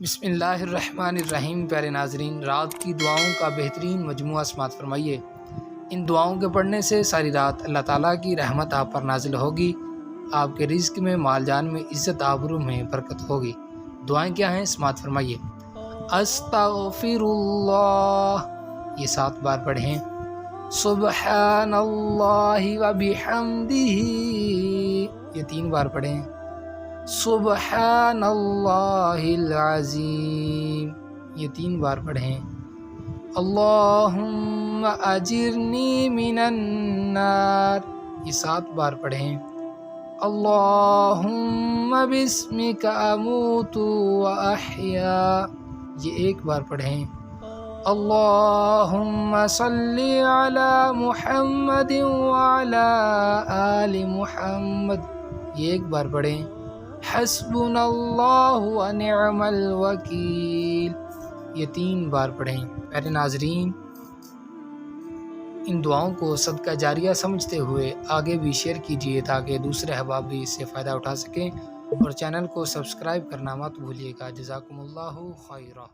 بسم اللہ الرحمن الرحیم۔ پیارے ناظرین، رات کی دعاؤں کا بہترین مجموعہ سماعت فرمائیے۔ ان دعاؤں کے پڑھنے سے ساری رات اللہ تعالیٰ کی رحمت آپ پر نازل ہوگی، آپ کے رزق میں، مال جان میں، عزت آبرو میں برکت ہوگی۔ دعائیں کیا ہیں سماعت فرمائیے۔ استغفر اللہ، یہ 7 بار پڑھیں۔ سبحان اللہ و بحمدہ، یہ 3 بار پڑھیں۔ سبحان اللہ العظیم، یہ 3 بار پڑھیں۔ اللہم اجرنی من النار، یہ 7 بار پڑھیں۔ اللہم بسمک اموت و احیا، یہ 1 بار پڑھیں۔ اللہم صلی علی محمد وعلی آل محمد، یہ 1 بار پڑھیں۔ حسبنا اللہ ونعم الوکیل، یہ 3 بار پڑھیں۔ پیارے ناظرین، ان دعاؤں کو صدقہ جاریہ سمجھتے ہوئے آگے بھی شیئر کیجیے تاکہ دوسرے احباب بھی اس سے فائدہ اٹھا سکیں، اور چینل کو سبسکرائب کرنا مت بھولیے گا۔ جزاکم اللہ خیرہ۔